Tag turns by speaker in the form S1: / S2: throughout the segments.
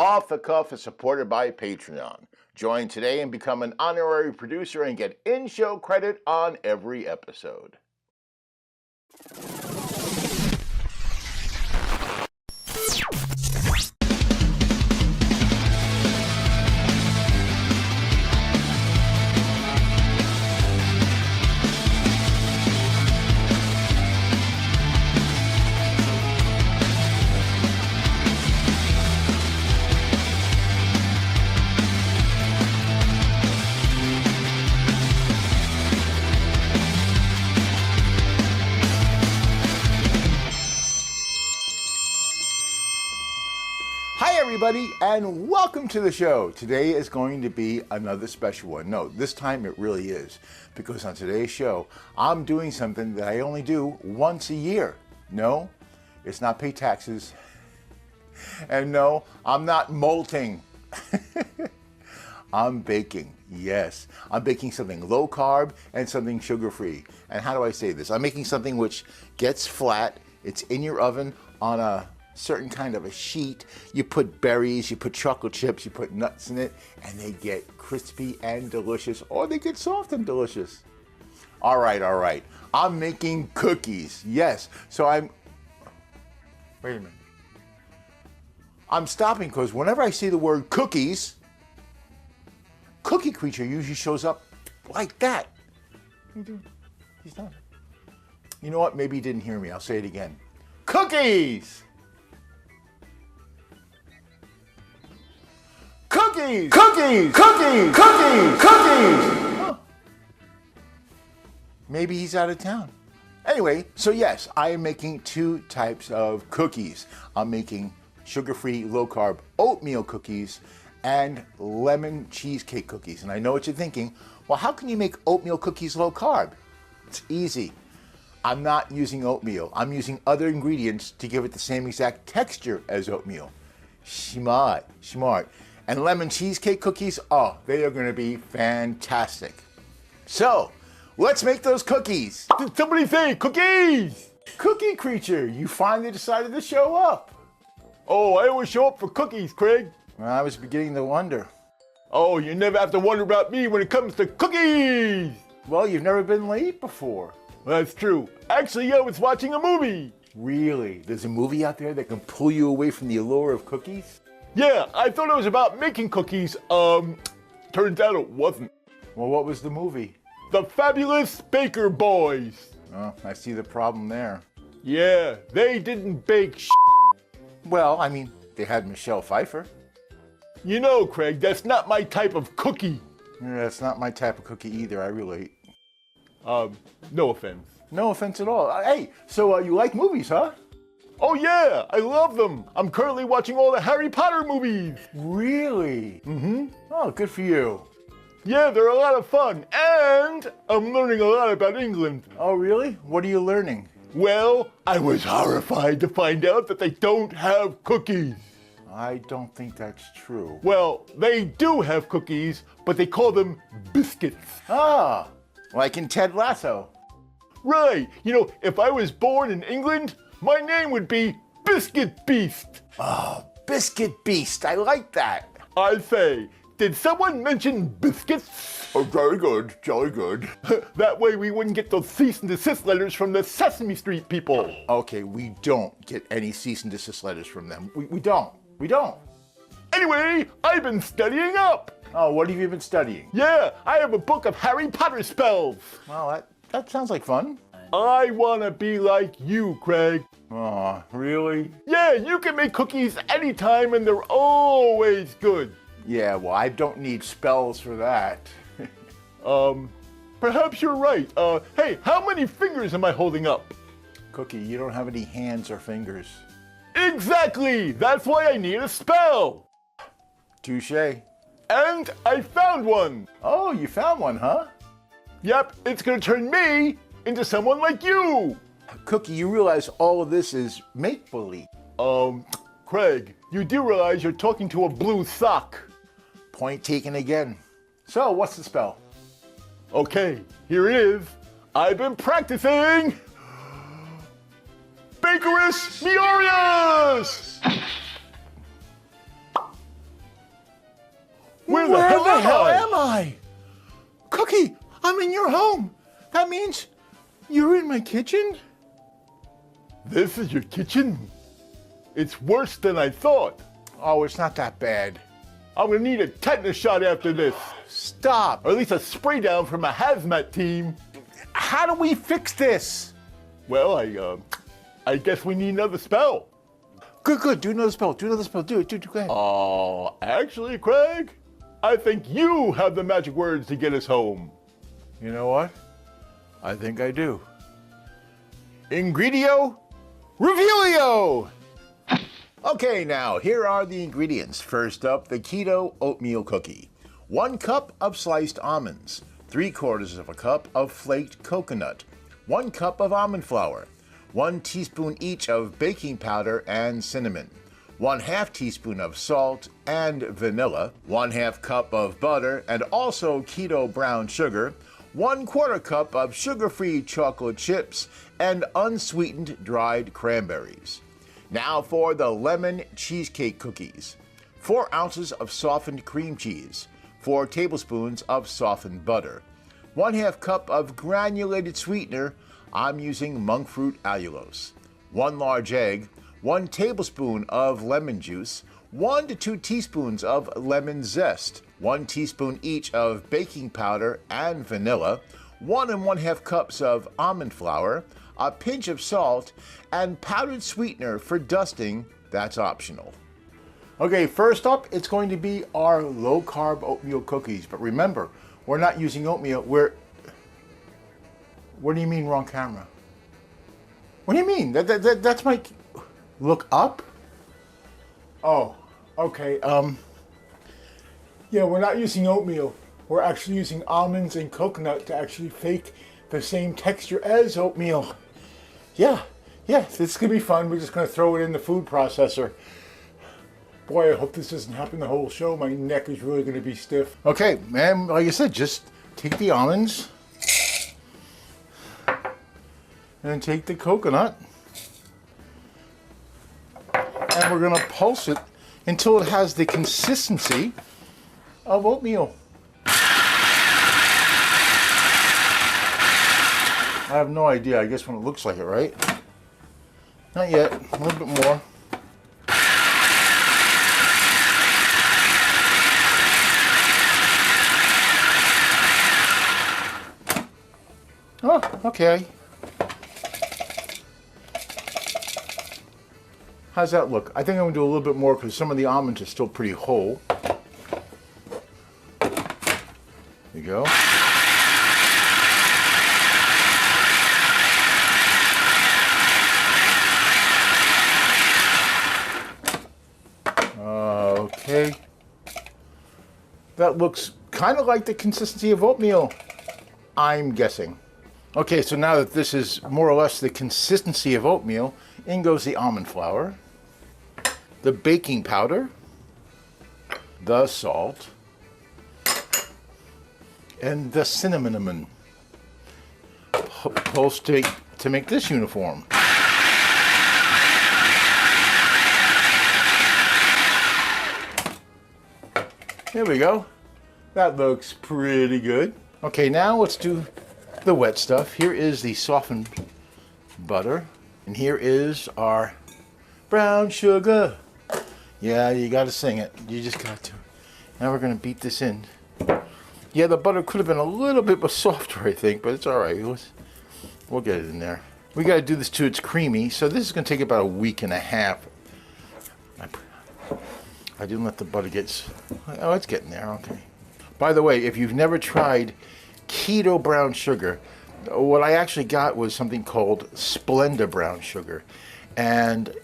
S1: Off the Cuff is supported by Patreon. Join today and become an honorary producer and get in-show credit on every episode. Everybody, and welcome to the show. Today is going to be another special one. No, this time it really is, because on today's show, I'm doing something that I only do once a year. No, it's not pay taxes, and no, I'm not molting. I'm baking. Yes, I'm baking something low carb and something sugar-free. And how do I say this? I'm making something which gets flat. It's in your oven on a certain kind of a sheet. You put berries, you put chocolate chips, you put nuts in it, and they get crispy and delicious, or they get soft and delicious. All right. I'm making cookies. Yes, so wait a minute. I'm stopping because whenever I see the word cookies, Cookie Creature usually shows up like that. He's not. You know what? Maybe he didn't hear me. I'll say it again. Cookies! Cookies! Cookies! Cookies! Cookies! Cookies! Huh. Maybe he's out of town. Anyway, so yes, I am making two types of cookies. I'm making sugar-free, low-carb oatmeal cookies and lemon cheesecake cookies. And I know what you're thinking. Well, how can you make oatmeal cookies low-carb? It's easy. I'm not using oatmeal. I'm using other ingredients to give it the same exact texture as oatmeal. Smart. And lemon cheesecake cookies, oh, they are going to be fantastic. So, let's make those cookies.
S2: Did somebody say cookies?
S1: Cookie Creature, you finally decided to show up.
S2: Oh, I always show up for cookies, Craig.
S1: Well, I was beginning to wonder.
S2: Oh, you never have to wonder about me when it comes to cookies.
S1: Well, you've never been late before.
S2: That's true. Actually, I was watching a movie.
S1: Really? There's a movie out there that can pull you away from the allure of cookies?
S2: Yeah, I thought it was about making cookies. Turns out it wasn't.
S1: Well, what was the movie?
S2: The Fabulous Baker Boys.
S1: Oh, I see the problem there.
S2: Yeah, they didn't bake
S1: Well, I mean, they had Michelle Pfeiffer.
S2: You know, Craig, that's not my type of cookie.
S1: Yeah, it's not my type of cookie either, I relate.
S2: No offense.
S1: No offense at all. Hey, so you like movies, huh?
S2: Oh yeah, I love them. I'm currently watching all the Harry Potter movies.
S1: Really?
S2: Mm-hmm.
S1: Oh, good for you.
S2: Yeah, they're a lot of fun, and I'm learning a lot about England.
S1: Oh, really? What are you learning?
S2: Well, I was horrified to find out that they don't have cookies.
S1: I don't think that's true.
S2: Well, they do have cookies, but they call them biscuits.
S1: Ah, like in Ted Lasso.
S2: Right. You know, if I was born in England, my name would be Biscuit Beast.
S1: Oh, Biscuit Beast. I like that.
S2: I say, did someone mention biscuits?
S1: Oh, very good. Jolly good.
S2: That way we wouldn't get those cease and desist letters from the Sesame Street people.
S1: Okay, we don't get any cease and desist letters from them. We don't. We don't.
S2: Anyway, I've been studying up.
S1: Oh, what have you been studying?
S2: Yeah, I have a book of Harry Potter spells.
S1: Well, that sounds like fun.
S2: I want to be like you, Craig.
S1: Oh, really?
S2: Yeah, you can make cookies anytime and they're always good.
S1: Yeah, well, I don't need spells for that.
S2: Perhaps you're right. Hey, how many fingers am I holding up?
S1: Cookie, you don't have any hands or fingers.
S2: Exactly! That's why I need a spell.
S1: Touché.
S2: And I found one.
S1: Oh, you found one, huh?
S2: Yep, it's gonna turn me into someone like you.
S1: Cookie, you realize all of this is make-believe.
S2: Craig, you do realize you're talking to a blue sock.
S1: Point taken again. So, what's the spell?
S2: Okay, here it is. I've been practicing Bakerus Meorius! Where the hell
S1: am I? Cookie, I'm in your home. That means you're in my kitchen?
S2: This is your kitchen? It's worse than I thought.
S1: Oh, it's not that bad.
S2: I'm gonna need a tetanus shot after this.
S1: Stop.
S2: Or at least a spray down from a hazmat team.
S1: How do we fix this?
S2: Well, I guess we need another spell.
S1: Good. Do another spell. Do it. Go ahead.
S2: Actually, Craig, I think you have the magic words to get us home.
S1: You know what? I think I do. Ingredio Revealio! Okay, now here are the ingredients. First up, the keto oatmeal cookie. 1 cup of sliced almonds. 3/4 of a cup of flaked coconut. 1 cup of almond flour. 1 teaspoon each of baking powder and cinnamon. 1/2 teaspoon of salt and vanilla. 1/2 cup of butter and also keto brown sugar. 1/4 cup of sugar-free chocolate chips and unsweetened dried cranberries. Now for the lemon cheesecake cookies. 4 ounces of softened cream cheese. 4 tablespoons of softened butter. 1/2 cup of granulated sweetener. I'm using monk fruit allulose. 1 large egg. 1 tablespoon of lemon juice. 1 to 2 teaspoons of lemon zest. 1 teaspoon each of baking powder and vanilla. 1 1/2 cups of almond flour. A pinch of salt, and powdered sweetener for dusting. That's optional. Okay, first up, it's going to be our low-carb oatmeal cookies. But remember, we're not using oatmeal. What do you mean, wrong camera? What do you mean? That's my... Look up? Oh, okay. Yeah, we're not using oatmeal. We're actually using almonds and coconut to actually fake the same texture as oatmeal. Yeah, this is gonna be fun. We're just gonna throw it in the food processor. Boy, I hope this doesn't happen the whole show. My neck is really gonna be stiff. Okay, man, like I said, just take the almonds and then take the coconut and we're gonna pulse it until it has the consistency of oatmeal. I have no idea. I guess when it looks like it, right? Not yet. A little bit more. Oh, okay. How's that look? I think I'm going to do a little bit more because some of the almonds are still pretty whole. There you go. Okay, that looks kind of like the consistency of oatmeal, I'm guessing. Okay, so now that this is more or less the consistency of oatmeal, in goes the almond flour, the baking powder, the salt, and the cinnamon. Pulse to make this uniform. There we go. That looks pretty good. Okay, now let's do the wet stuff. Here is the softened butter. And here is our brown sugar. Yeah, you gotta sing it. You just got to. Now we're gonna beat this in. Yeah, the butter could have been a little bit softer, I think, but it's all right. We'll get it in there. We gotta do this till it's creamy. So this is gonna take about a week and a half. I didn't let the butter get... Oh, it's getting there, okay. By the way, if you've never tried keto brown sugar, what I actually got was something called Splenda brown sugar. And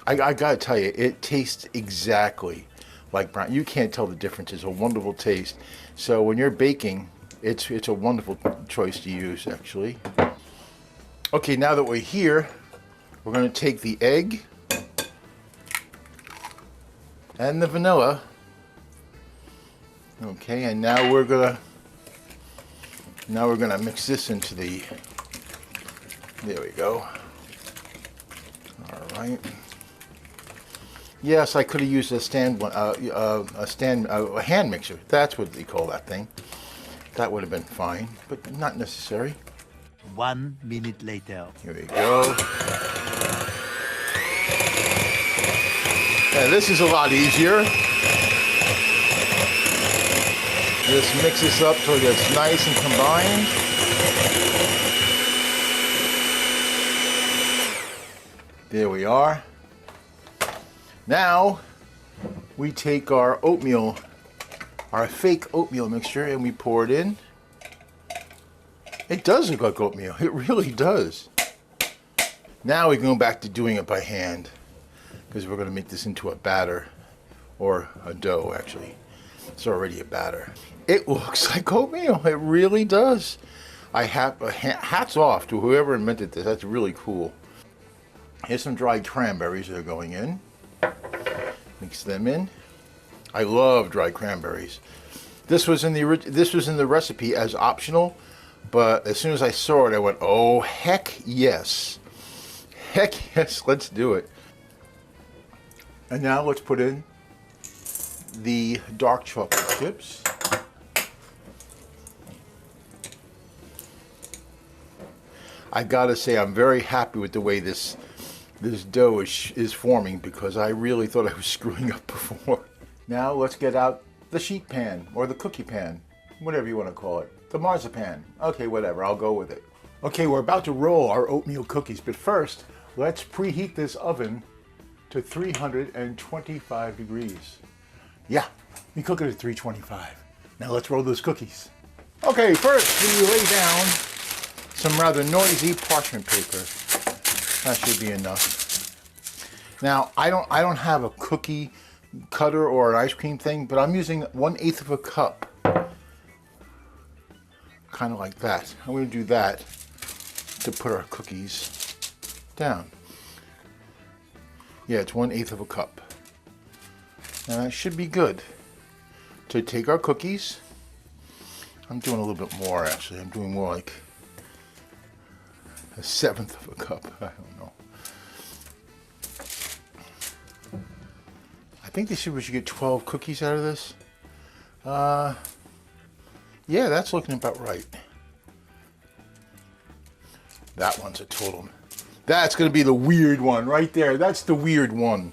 S1: I gotta tell you, it tastes exactly like brown. You can't tell the difference. It's a wonderful taste. So when you're baking, it's a wonderful choice to use, actually. Okay, now that we're here, we're gonna take the egg and the vanilla. Okay, and now we're gonna mix this into the, there we go. All right. Yes, I could have used a stand one, a hand mixer. That's what they call that thing. That would have been fine, but not necessary.
S3: 1 minute later.
S1: Here we go. Yeah, this is a lot easier. Just mix this up so it gets nice and combined. There we are. Now we take our oatmeal, our fake oatmeal mixture, and we pour it in. It does look like oatmeal. It really does. Now we can go back to doing it by hand because we're going to make this into a batter, or a dough actually. It's already a batter. It looks like oatmeal. It really does. I have hats off to whoever invented this. That's really cool. Here's some dried cranberries that are going in. Mix them in. I love dried cranberries. This was in the recipe as optional, but as soon as I saw it, I went, "Oh heck yes, heck yes, let's do it." And now let's put in the dark chocolate chips. I gotta say, I'm very happy with the way this dough is forming, because I really thought I was screwing up before. Now let's get out the sheet pan, or the cookie pan, whatever you want to call it. The marzipan. Okay, whatever, I'll go with it. Okay, we're about to roll our oatmeal cookies, but first, let's preheat this oven to 325 degrees. Yeah, we cook it at 325. Now let's roll those cookies. Okay, first we lay down some rather noisy parchment paper. That should be enough. Now, I don't have a cookie cutter or an ice cream thing, but I'm using 1/8 of a cup. Kind of like that. I'm going to do that to put our cookies down. Yeah, it's 1/8 of a cup. Now that should be good. To take our cookies, I'm doing a little bit more actually. I'm doing more like 1/7 of a cup. I don't know. I think we should get 12 cookies out of this. Yeah, that's looking about right. That one's a total. That's going to be the weird one right there. That's the weird one.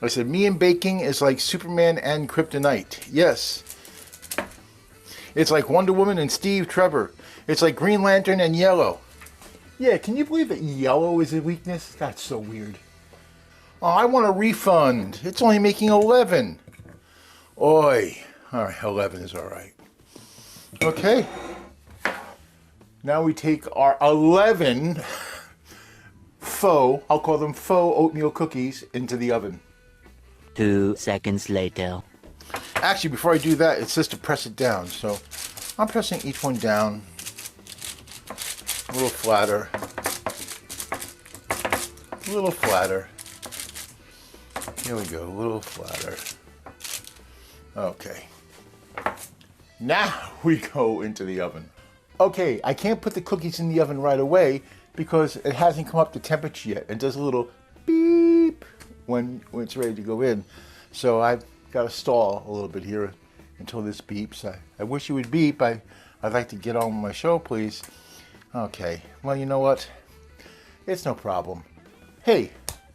S1: I said, me and baking is like Superman and Kryptonite. Yes. It's like Wonder Woman and Steve Trevor. It's like Green Lantern and Yellow. Yeah, can you believe that yellow is a weakness? That's so weird. Oh, I want a refund. It's only making 11. Oi. All right, 11 is all right. Okay. Now we take our 11 faux, I'll call them faux oatmeal cookies, into the oven.
S3: 2 seconds later.
S1: Actually, before I do that, it says to press it down. So I'm pressing each one down a little flatter. A little flatter. Here we go, a little flatter. Okay. Now we go into the oven. Okay, I can't put the cookies in the oven right away because it hasn't come up to temperature yet. It does a little beep when it's ready to go in. So I've got to stall a little bit here until this beeps. I wish you would beep. I'd like to get on with my show, please. Okay, well, you know what? It's no problem. Hey,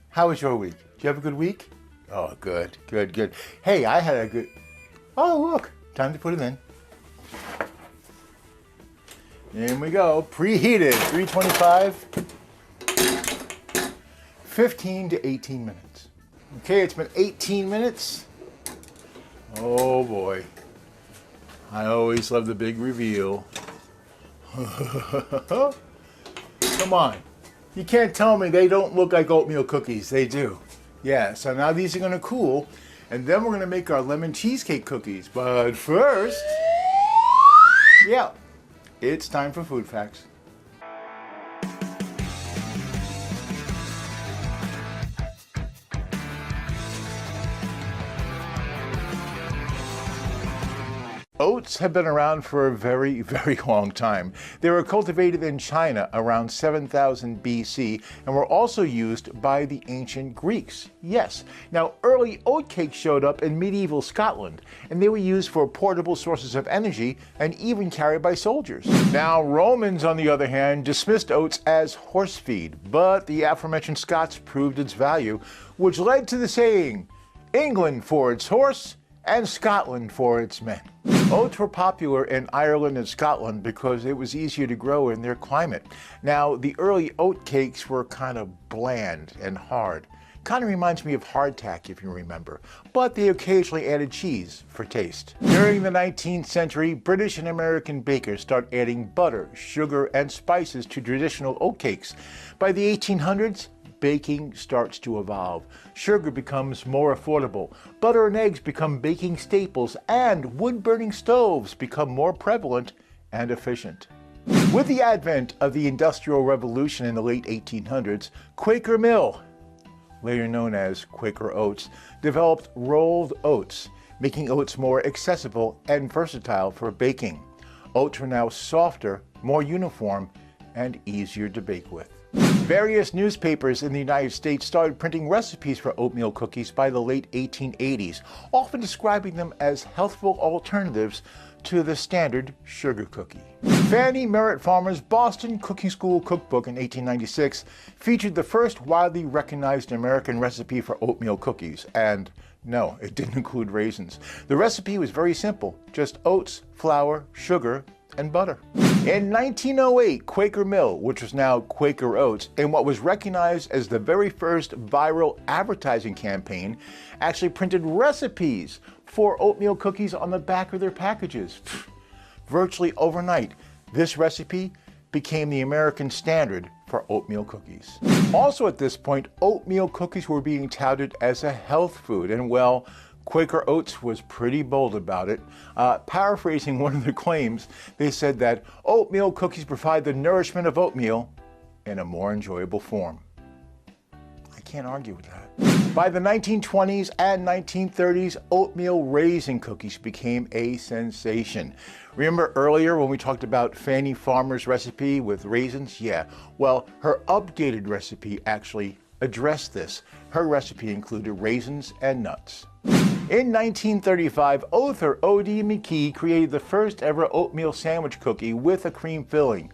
S1: how was your week? Did you have a good week? Oh, good, good, good. Hey, I had a good... Oh, look, time to put it in. In we go, preheated, 325, 15 to 18 minutes. Okay, it's been 18 minutes. Oh boy, I always love the big reveal. Come on, you can't tell me they don't look like oatmeal cookies. They do. Yeah, so now these are gonna cool, and then we're gonna make our lemon cheesecake cookies. But first, yeah, it's time for food facts. Oats have been around for a very, very long time. They were cultivated in China around 7000 BC and were also used by the ancient Greeks. Yes. Now, early oatcakes showed up in medieval Scotland, and they were used for portable sources of energy and even carried by soldiers. Now, Romans, on the other hand, dismissed oats as horse feed, but the aforementioned Scots proved its value, which led to the saying, England for its horse, and Scotland for its men. Oats were popular in Ireland and Scotland because it was easier to grow in their climate. Now, the early oat cakes were kind of bland and hard. Kind of reminds me of hardtack, if you remember, but they occasionally added cheese for taste. During the 19th century, British and American bakers started adding butter, sugar, and spices to traditional oat cakes. By the 1800s, baking starts to evolve. Sugar becomes more affordable. Butter and eggs become baking staples, and wood-burning stoves become more prevalent and efficient. With the advent of the Industrial Revolution in the late 1800s, Quaker Mill, later known as Quaker Oats, developed rolled oats, making oats more accessible and versatile for baking. Oats are now softer, more uniform, and easier to bake with. Various newspapers in the United States started printing recipes for oatmeal cookies by the late 1880s, often describing them as healthful alternatives to the standard sugar cookie. Fannie Merritt Farmer's Boston Cooking School Cookbook in 1896 featured the first widely recognized American recipe for oatmeal cookies, and no, it didn't include raisins. The recipe was very simple, just oats, flour, sugar, and butter. In 1908, Quaker Mill, which was now Quaker Oats, in what was recognized as the very first viral advertising campaign, actually printed recipes for oatmeal cookies on the back of their packages. Virtually overnight, this recipe became the American standard for oatmeal cookies. Also at this point, oatmeal cookies were being touted as a health food, and well, Quaker Oats was pretty bold about it. Paraphrasing one of their claims, they said that oatmeal cookies provide the nourishment of oatmeal in a more enjoyable form. I can't argue with that. By the 1920s and 1930s, oatmeal raisin cookies became a sensation. Remember earlier when we talked about Fannie Farmer's recipe with raisins? Yeah, well, her updated recipe actually addressed this. Her recipe included raisins and nuts. In 1935, author O.D. McKee created the first ever oatmeal sandwich cookie with a cream filling.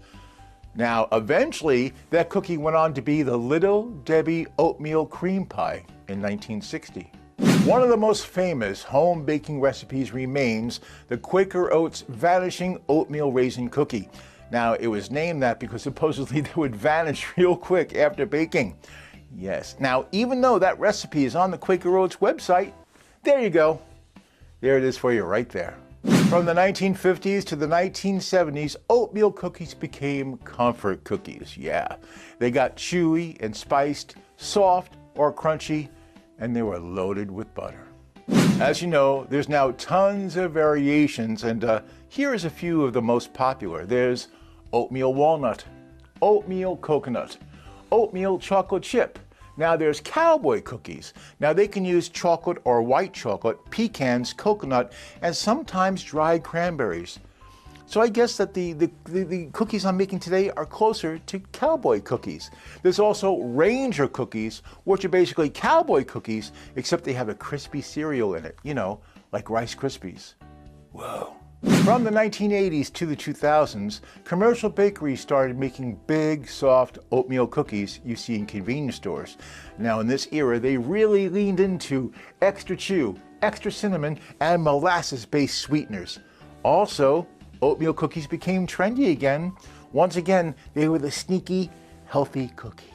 S1: Now, eventually, that cookie went on to be the Little Debbie Oatmeal Cream Pie in 1960. One of the most famous home baking recipes remains the Quaker Oats Vanishing Oatmeal Raisin Cookie. Now, it was named that because supposedly they would vanish real quick after baking. Yes. Now, even though that recipe is on the Quaker Oats website, there you go. There it is for you right there. From the 1950s to the 1970s, oatmeal cookies became comfort cookies. Yeah, they got chewy and spiced, soft or crunchy, and they were loaded with butter. As you know, there's now tons of variations, and here is a few of the most popular. There's oatmeal walnut, oatmeal coconut, oatmeal chocolate chip. Now there's cowboy cookies. Now they can use chocolate or white chocolate, pecans, coconut, and sometimes dried cranberries. So I guess that the cookies I'm making today are closer to cowboy cookies. There's also Ranger cookies, which are basically cowboy cookies, except they have a crispy cereal in it, you know, like Rice Krispies. Whoa. From the 1980s to the 2000s, commercial bakeries started making big, soft oatmeal cookies you see in convenience stores. Now in this era, they really leaned into extra chew, extra cinnamon, and molasses-based sweeteners. Also, oatmeal cookies became trendy again. Once again, they were the sneaky, healthy cookie.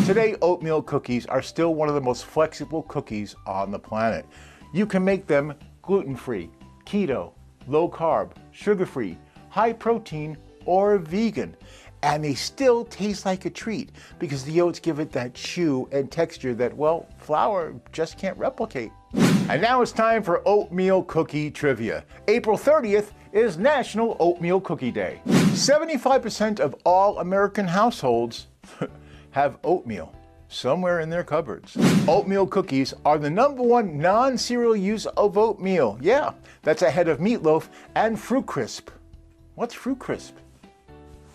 S1: Today, oatmeal cookies are still one of the most flexible cookies on the planet. You can make them gluten-free, keto, low carb, sugar-free, high protein, or vegan. And they still taste like a treat because the oats give it that chew and texture that, well, flour just can't replicate. And now it's time for oatmeal cookie trivia. April 30th is National Oatmeal Cookie Day. 75% of all American households have oatmeal. somewhere in their cupboards. Oatmeal cookies are the #1 non-cereal use of oatmeal. Yeah, that's ahead of meatloaf and Fruit Crisp. What's Fruit Crisp?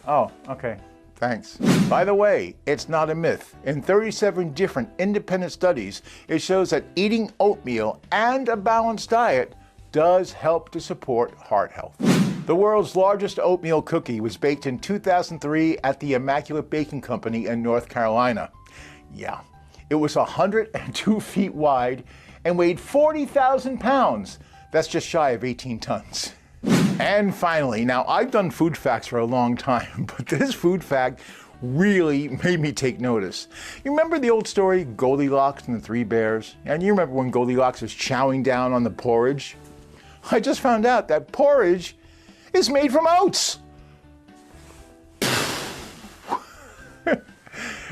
S1: Oh, okay. Thanks. By the way, it's not a myth. In 37 different independent studies, it shows that eating oatmeal and a balanced diet does help to support heart health. The world's largest oatmeal cookie was baked in 2003 at the Immaculate Baking Company in North Carolina. Yeah, it was 102 feet wide and weighed 40,000 pounds. That's just shy of 18 tons. And finally, now I've done food facts for a long time, but this food fact really made me take notice. You remember the old story, Goldilocks and the Three Bears? And you remember when Goldilocks was chowing down on the porridge? I just found out that porridge is made from oats.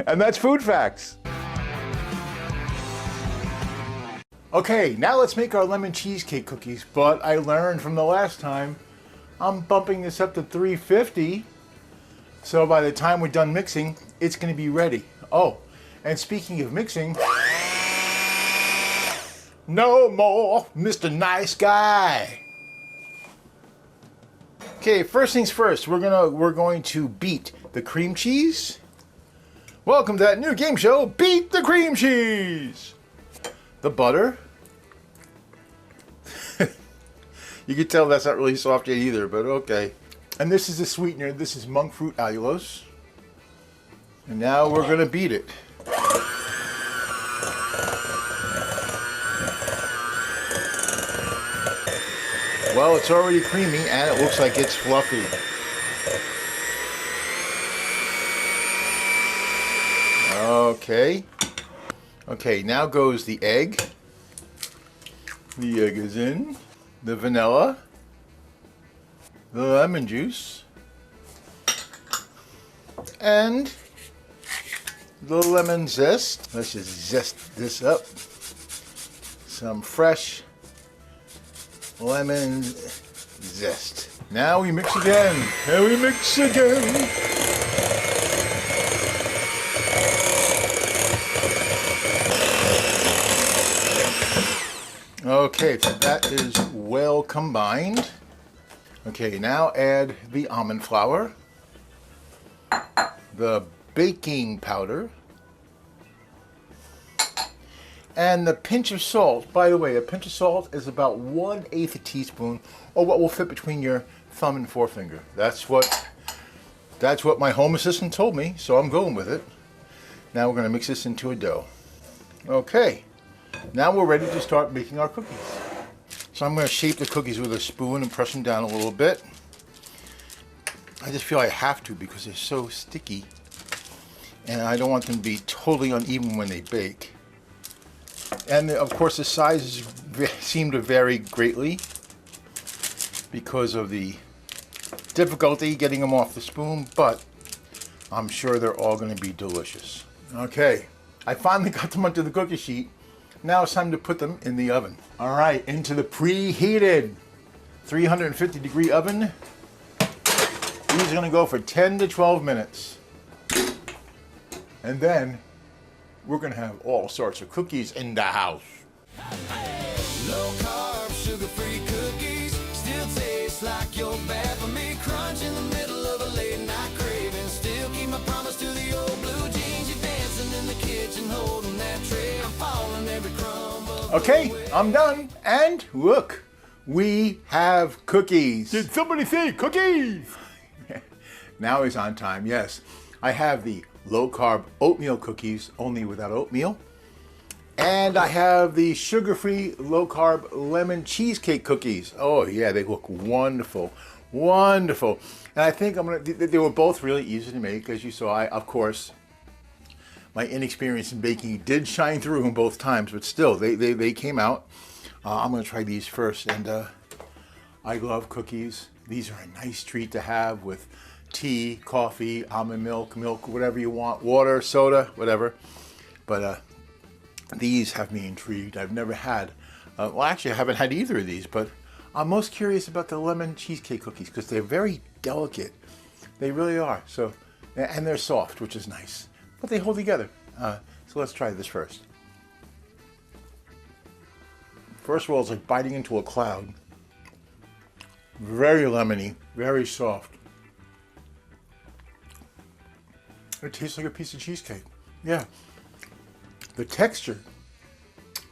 S1: And that's food facts. Okay, now let's make our lemon cheesecake cookies, but I learned from the last time I'm bumping this up to 350. So by the time we're done mixing, it's going to be ready. Oh, and speaking of mixing, no more Mr. Nice Guy. Okay, first things first, we're going to beat the cream cheese. Welcome to that new game show, Beat the Cream Cheese. The butter. You can tell that's not really soft yet either, but okay. And this is the sweetener. This is monk fruit allulose. And now we're going to beat it. Well, it's already creamy and it looks like it's fluffy. Okay. Okay, now goes the egg. The egg is in. The vanilla. The lemon juice. And the lemon zest. Let's just zest this up. Some fresh lemon zest. Now we mix again. And we mix again. Okay, so that is well combined. Okay, now add the almond flour, the baking powder, and the pinch of salt. By the way, a pinch of salt is about 1/8 a teaspoon, or what will fit between your thumb and forefinger. That's what my home assistant told me, so I'm going with it. Now we're going to mix this into a dough. Okay. Now we're ready to start making our cookies. So I'm going to shape the cookies with a spoon and press them down a little bit. I just feel I have to because they're so sticky. And I don't want them to be totally uneven when they bake. And of course the sizes seem to vary greatly because of the difficulty getting them off the spoon, but I'm sure they're all going to be delicious. Okay, I finally got them onto the cookie sheet. Now it's time to put them in the oven. All right, into the preheated 350-degree oven. These are going to go for 10 to 12 minutes. And then we're going to have all sorts of cookies in the house.
S4: Low carb, sugar-free cookies still taste like you're bad for me. Crunch in the middle of a late night craving. Still keep my promise to the old blue jeans. You're dancing in the kitchen, holding that tray. I'm falling every crumb of
S1: Okay, I'm done. And look, we have cookies.
S2: Did somebody say cookies?
S1: Now is on time, yes. I have the low-carb oatmeal cookies, only without oatmeal. And I have the sugar-free, low-carb lemon cheesecake cookies. Oh yeah, they look wonderful, wonderful. And I think they were both really easy to make. As you saw, of course, my inexperience in baking did shine through in both times, but still, they came out. I'm gonna try these first, and I love cookies. These are a nice treat to have with tea, coffee, almond milk, whatever you want, water, soda, whatever. But these have me intrigued. I've never had, well actually I haven't had either of these, but I'm most curious about the lemon cheesecake cookies because they're very delicate. They really are. So, and they're soft, which is nice, but they hold together. So So let's try this first. First of all, it's like biting into a cloud. Very lemony, very soft. It tastes like a piece of cheesecake. Yeah. The texture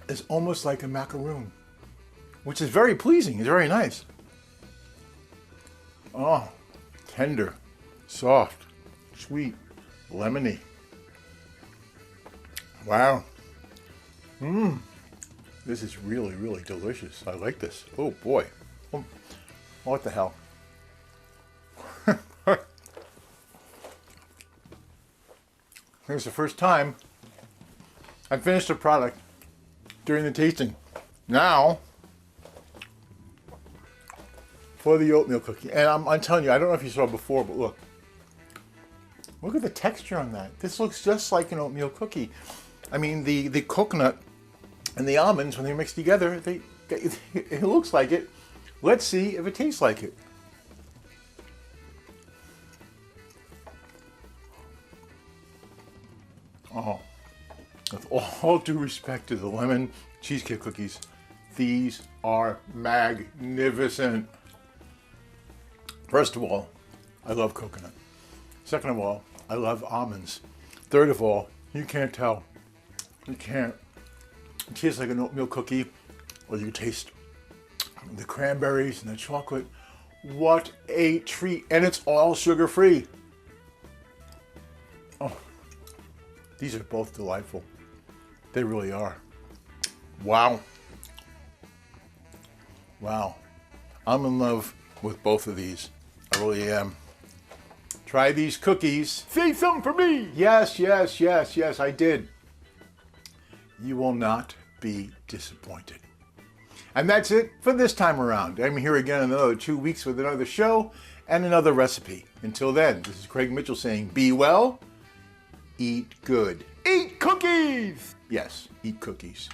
S1: is almost like a macaroon, which is very pleasing. It's very nice. Oh, tender, soft, sweet, lemony. Wow. This is really, really delicious. I like this. Oh boy. Oh, what the hell? I think it's the first time I finished a product during the tasting. Now, for the oatmeal cookie. And I'm telling you, I don't know if you saw it before, but look. Look at the texture on that. This looks just like an oatmeal cookie. I mean, the coconut and the almonds, when they're mixed together, it looks like it. Let's see if it tastes like it. Oh, with all due respect to the lemon cheesecake cookies, these are magnificent. First of all, I love coconut. Second of all, I love almonds. Third of all, you can't tell. You can't. It tastes like an oatmeal cookie, or you taste the cranberries and the chocolate. What a treat. And it's all sugar-free. Oh, these are both delightful. They really are. Wow. Wow. I'm in love with both of these. I really am. Try these cookies.
S2: Say something for me.
S1: Yes, yes, yes, yes, I did. You will not be disappointed. And that's it for this time around. I'm here again in another 2 weeks with another show and another recipe. Until then, this is Craig Mitchell saying, be well, eat good.
S2: Eat cookies.
S1: Yes, eat cookies.